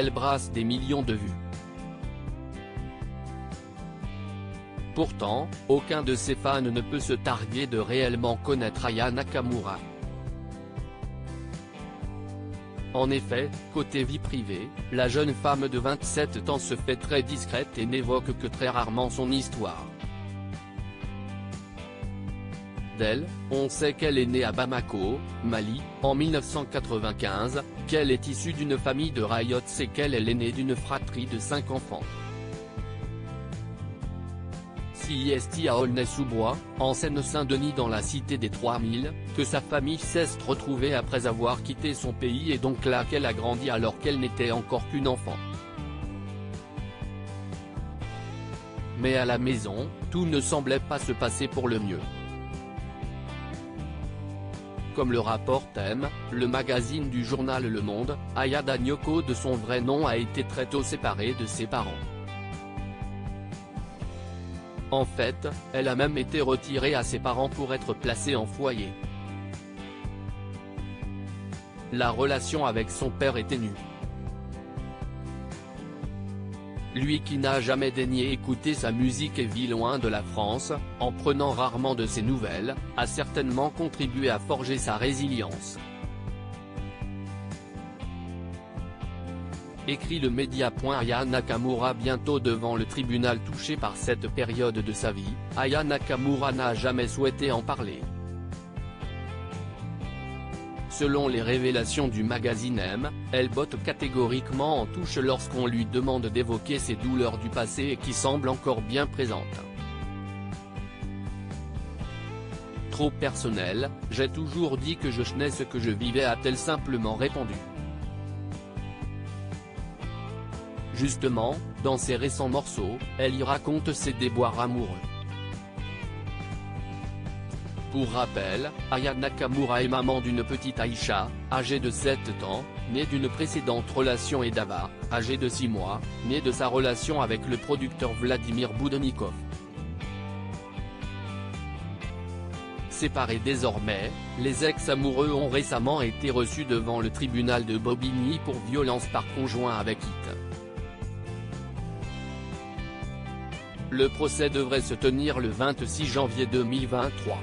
elle brasse des millions de vues. Pourtant, aucun de ses fans ne peut se targuer de réellement connaître Aya Nakamura. En effet, côté vie privée, la jeune femme de 27 ans se fait très discrète et n'évoque que très rarement son histoire. D'elle, on sait qu'elle est née à Bamako, Mali, en 1995, qu'elle est issue d'une famille de riots et qu'elle est l'aînée d'une fratrie de 5 enfants. C'est à Aulnay-sous-Bois, en Seine-Saint-Denis dans la cité des 3000, que sa famille s'est retrouvée après avoir quitté son pays et donc là qu'elle a grandi alors qu'elle n'était encore qu'une enfant. Mais à la maison, tout ne semblait pas se passer pour le mieux. Comme le rapporte le magazine du journal Le Monde, Aya Danyoko de son vrai nom a été très tôt séparée de ses parents. En fait, elle a même été retirée à ses parents pour être placée en foyer. La relation avec son père est ténue. Lui qui n'a jamais daigné écouter sa musique et vit loin de la France, en prenant rarement de ses nouvelles, a certainement contribué à forger sa résilience. Écrit le média. Aya Nakamura bientôt devant le tribunal touché par cette période de sa vie, Aya Nakamura n'a jamais souhaité en parler. Selon les révélations du magazine elle botte catégoriquement en touche lorsqu'on lui demande d'évoquer ses douleurs du passé et qui semblent encore bien présentes. Trop personnel, j'ai toujours dit que je chenais ce que je vivais, a-t-elle simplement répondu. Justement, dans ses récents morceaux, elle y raconte ses déboires amoureux. Pour rappel, Aya Nakamura est maman d'une petite Aïcha, âgée de 7 ans, née d'une précédente relation et d'Ava, âgée de 6 mois, née de sa relation avec le producteur Vladimir Boudonikov. Séparés désormais, les ex-amoureux ont récemment été reçus devant le tribunal de Bobigny pour violence par conjoint avec IT. Le procès devrait se tenir le 26 janvier 2023.